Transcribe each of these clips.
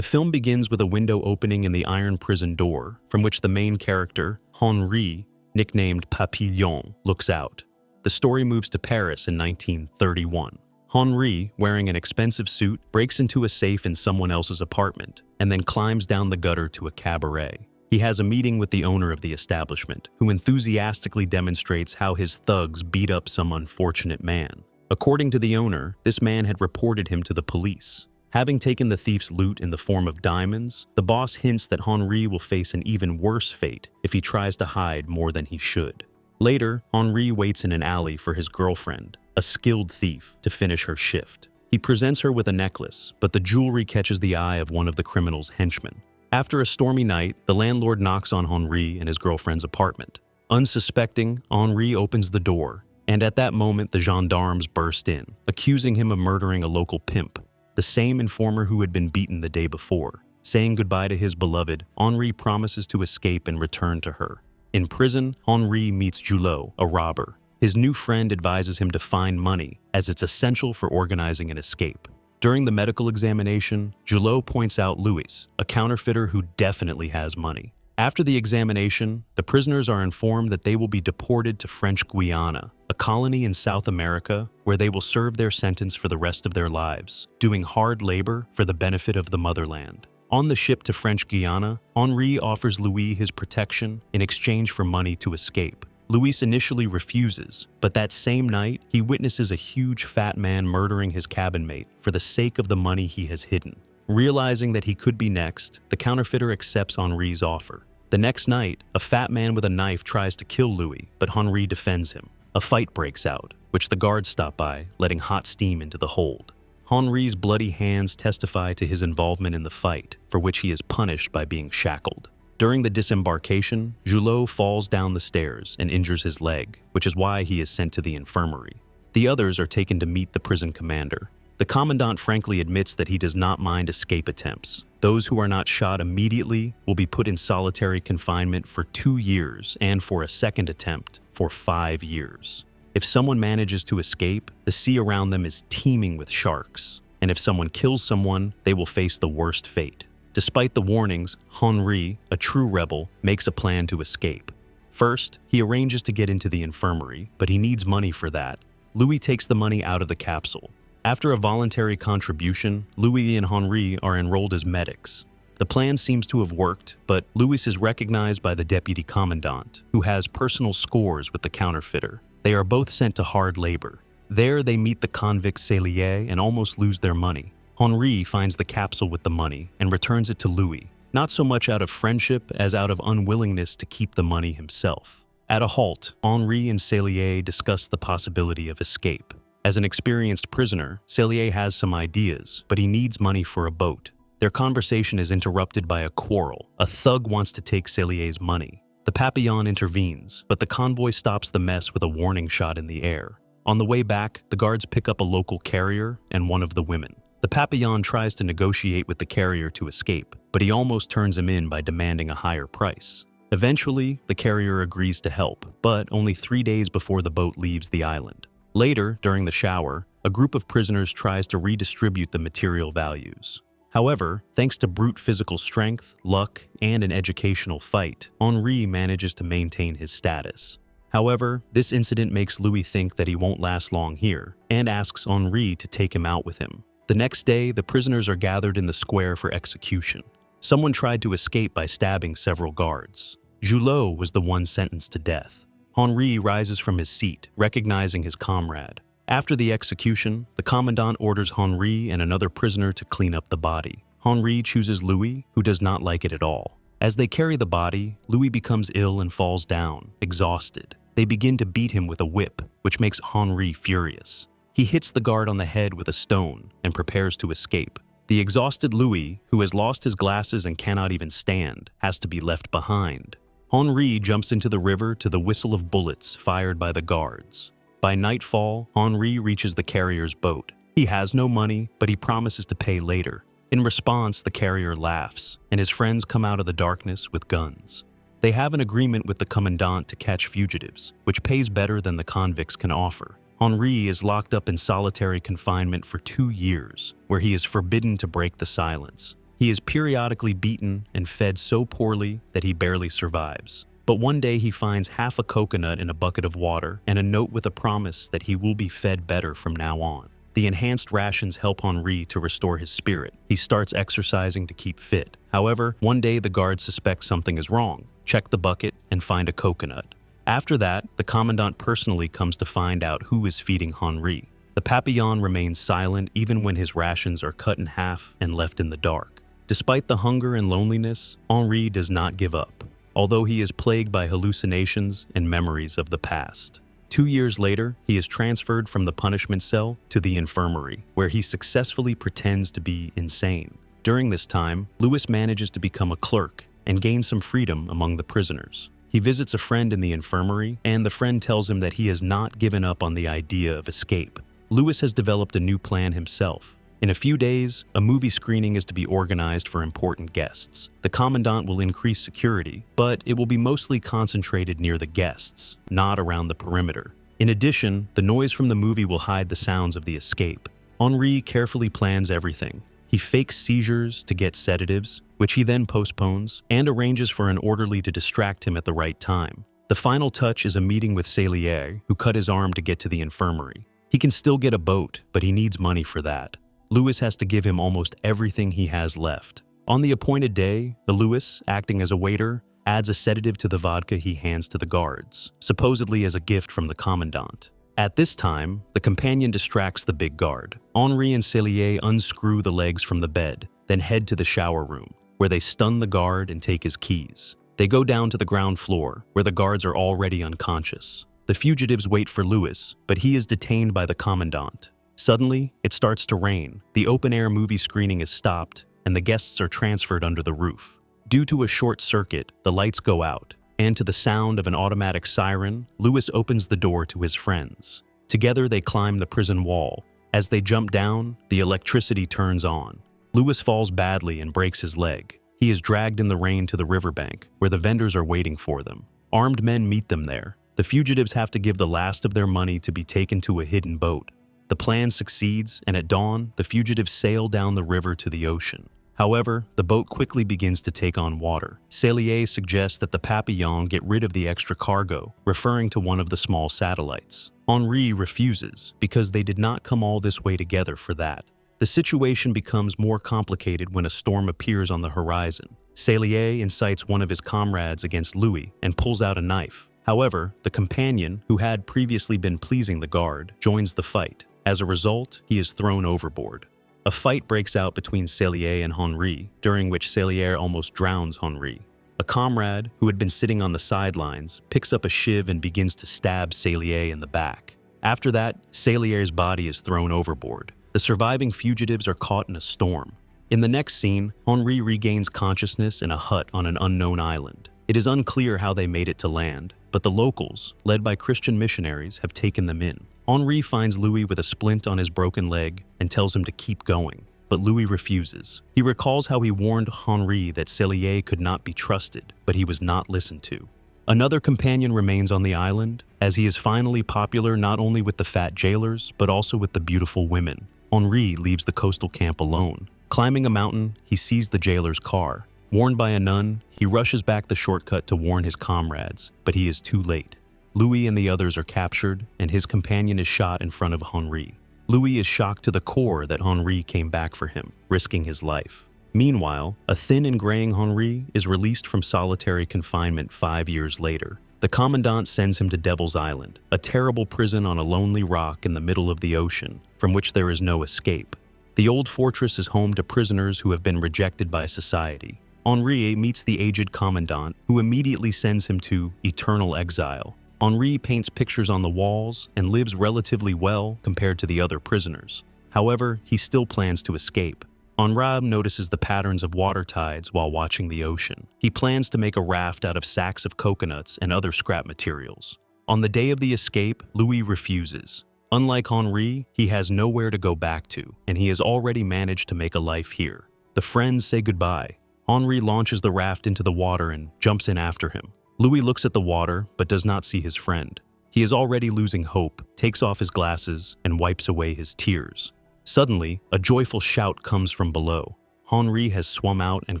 The film begins with a window opening in the iron prison door, from which the main character, Henri, nicknamed Papillon, looks out. The story moves to Paris in 1931. Henri, wearing an expensive suit, breaks into a safe in someone else's apartment and then climbs down the gutter to a cabaret. He has a meeting with the owner of the establishment, who enthusiastically demonstrates how his thugs beat up some unfortunate man. According to the owner, this man had reported him to the police. Having taken the thief's loot in the form of diamonds, the boss hints that Henri will face an even worse fate if he tries to hide more than he should. Later, Henri waits in an alley for his girlfriend, a skilled thief, to finish her shift. He presents her with a necklace, but the jewelry catches the eye of one of the criminal's henchmen. After a stormy night, the landlord knocks on Henri in his girlfriend's apartment. Unsuspecting, Henri opens the door, and at that moment the gendarmes burst in, accusing him of murdering a local pimp, the same informer who had been beaten the day before. Saying goodbye to his beloved, Henri promises to escape and return to her. In prison, Henri meets Julot, a robber. His new friend advises him to find money, as it's essential for organizing an escape. During the medical examination, Julot points out Louis, a counterfeiter who definitely has money. After the examination, the prisoners are informed that they will be deported to French Guiana, a colony in South America where they will serve their sentence for the rest of their lives, doing hard labor for the benefit of the motherland. On the ship to French Guiana, Henri offers Louis his protection in exchange for money to escape. Louis initially refuses, but that same night, he witnesses a huge fat man murdering his cabin mate for the sake of the money he has hidden. Realizing that he could be next, the counterfeiter accepts Henri's offer. The next night, a fat man with a knife tries to kill Louis, but Henri defends him. A fight breaks out, which the guards stop by, letting hot steam into the hold. Henri's bloody hands testify to his involvement in the fight, for which he is punished by being shackled. During the disembarkation, Julot falls down the stairs and injures his leg, which is why he is sent to the infirmary. The others are taken to meet the prison commander. The commandant frankly admits that he does not mind escape attempts. Those who are not shot immediately will be put in solitary confinement for 2 years and for a second attempt for 5 years. If someone manages to escape, the sea around them is teeming with sharks, and if someone kills someone, they will face the worst fate. Despite the warnings, Henri, a true rebel, makes a plan to escape. First, he arranges to get into the infirmary, but he needs money for that. Louis takes the money out of the capsule. After a voluntary contribution, Louis and Henri are enrolled as medics. The plan seems to have worked, but Louis is recognized by the deputy commandant, who has personal scores with the counterfeiter. They are both sent to hard labor. There they meet the convict Celier and almost lose their money. Henri finds the capsule with the money and returns it to Louis, not so much out of friendship as out of unwillingness to keep the money himself. At a halt, Henri and Celier discuss the possibility of escape. As an experienced prisoner, Celier has some ideas, but he needs money for a boat. Their conversation is interrupted by a quarrel. A thug wants to take Celier's money. The Papillon intervenes, but the convoy stops the mess with a warning shot in the air. On the way back, the guards pick up a local carrier and one of the women. The Papillon tries to negotiate with the carrier to escape, but he almost turns him in by demanding a higher price. Eventually, the carrier agrees to help, but only 3 days before the boat leaves the island. Later, during the shower, a group of prisoners tries to redistribute the material values. However, thanks to brute physical strength, luck, and an educational fight, Henri manages to maintain his status. However, this incident makes Louis think that he won't last long here, and asks Henri to take him out with him. The next day, the prisoners are gathered in the square for execution. Someone tried to escape by stabbing several guards. Julot was the one sentenced to death. Henri rises from his seat, recognizing his comrade. After the execution, the commandant orders Henri and another prisoner to clean up the body. Henri chooses Louis, who does not like it at all. As they carry the body, Louis becomes ill and falls down, exhausted. They begin to beat him with a whip, which makes Henri furious. He hits the guard on the head with a stone and prepares to escape. The exhausted Louis, who has lost his glasses and cannot even stand, has to be left behind. Henri jumps into the river to the whistle of bullets fired by the guards. By nightfall, Henri reaches the carrier's boat. He has no money, but he promises to pay later. In response, the carrier laughs, and his friends come out of the darkness with guns. They have an agreement with the commandant to catch fugitives, which pays better than the convicts can offer. Henri is locked up in solitary confinement for 2 years, where he is forbidden to break the silence. He is periodically beaten and fed so poorly that he barely survives. But one day he finds half a coconut in a bucket of water and a note with a promise that he will be fed better from now on. The enhanced rations help Henri to restore his spirit. He starts exercising to keep fit. However, one day the guards suspect something is wrong, check the bucket, and find a coconut. After that, the commandant personally comes to find out who is feeding Henri. The Papillon remains silent even when his rations are cut in half and left in the dark. Despite the hunger and loneliness, Henri does not give up, although he is plagued by hallucinations and memories of the past. 2 years later, he is transferred from the punishment cell to the infirmary, where he successfully pretends to be insane. During this time, Louis manages to become a clerk and gain some freedom among the prisoners. He visits a friend in the infirmary, and the friend tells him that he has not given up on the idea of escape. Louis has developed a new plan himself. In a few days, a movie screening is to be organized for important guests. The commandant will increase security, but it will be mostly concentrated near the guests, not around the perimeter. In addition, the noise from the movie will hide the sounds of the escape. Henri carefully plans everything. He fakes seizures to get sedatives, which he then postpones, and arranges for an orderly to distract him at the right time. The final touch is a meeting with Celier, who cut his arm to get to the infirmary. He can still get a boat, but he needs money for that. Louis has to give him almost everything he has left. On the appointed day, Louis, acting as a waiter, adds a sedative to the vodka he hands to the guards, supposedly as a gift from the commandant. At this time, the companion distracts the big guard. Henri and Celier unscrew the legs from the bed, then head to the shower room, where they stun the guard and take his keys. They go down to the ground floor, where the guards are already unconscious. The fugitives wait for Louis, but he is detained by the commandant. Suddenly, it starts to rain. The open-air movie screening is stopped, and the guests are transferred under the roof. Due to a short circuit, the lights go out, and to the sound of an automatic siren, Louis opens the door to his friends. Together, they climb the prison wall. As they jump down, the electricity turns on. Louis falls badly and breaks his leg. He is dragged in the rain to the riverbank, where the vendors are waiting for them. Armed men meet them there. The fugitives have to give the last of their money to be taken to a hidden boat. The plan succeeds, and at dawn, the fugitives sail down the river to the ocean. However, the boat quickly begins to take on water. Celier suggests that the Papillon get rid of the extra cargo, referring to one of the small satellites. Henri refuses, because they did not come all this way together for that. The situation becomes more complicated when a storm appears on the horizon. Celier incites one of his comrades against Louis and pulls out a knife. However, the companion, who had previously been pleasing the guard, joins the fight. As a result, he is thrown overboard. A fight breaks out between Celier and Henri, during which Celier almost drowns Henri. A comrade, who had been sitting on the sidelines, picks up a shiv and begins to stab Celier in the back. After that, Celier's body is thrown overboard. The surviving fugitives are caught in a storm. In the next scene, Henri regains consciousness in a hut on an unknown island. It is unclear how they made it to land, but the locals, led by Christian missionaries, have taken them in. Henri finds Louis with a splint on his broken leg and tells him to keep going, but Louis refuses. He recalls how he warned Henri that Celier could not be trusted, but he was not listened to. Another companion remains on the island, as he is finally popular not only with the fat jailers, but also with the beautiful women. Henri leaves the coastal camp alone. Climbing a mountain, he sees the jailer's car. Warned by a nun, he rushes back the shortcut to warn his comrades, but he is too late. Louis and the others are captured, and his companion is shot in front of Henri. Louis is shocked to the core that Henri came back for him, risking his life. Meanwhile, a thin and graying Henri is released from solitary confinement 5 years later. The commandant sends him to Devil's Island, a terrible prison on a lonely rock in the middle of the ocean, from which there is no escape. The old fortress is home to prisoners who have been rejected by society. Henri meets the aged commandant, who immediately sends him to eternal exile. Henri paints pictures on the walls and lives relatively well compared to the other prisoners. However, he still plans to escape. Henri notices the patterns of water tides while watching the ocean. He plans to make a raft out of sacks of coconuts and other scrap materials. On the day of the escape, Louis refuses. Unlike Henri, he has nowhere to go back to, and he has already managed to make a life here. The friends say goodbye. Henri launches the raft into the water and jumps in after him. Louis looks at the water, but does not see his friend. He is already losing hope, takes off his glasses, and wipes away his tears. Suddenly, a joyful shout comes from below. Henri has swum out and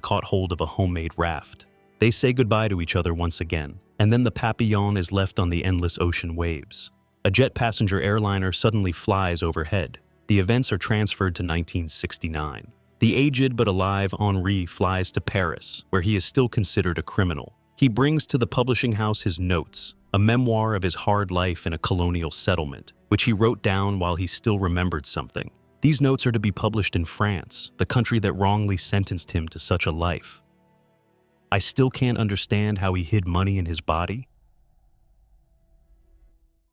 caught hold of a homemade raft. They say goodbye to each other once again, and then the Papillon is left on the endless ocean waves. A jet passenger airliner suddenly flies overhead. The events are transferred to 1969. The aged but alive Henri flies to Paris, where he is still considered a criminal. He brings to the publishing house his notes, a memoir of his hard life in a colonial settlement, which he wrote down while he still remembered something. These notes are to be published in France, the country that wrongly sentenced him to such a life. I still can't understand how he hid money in his body.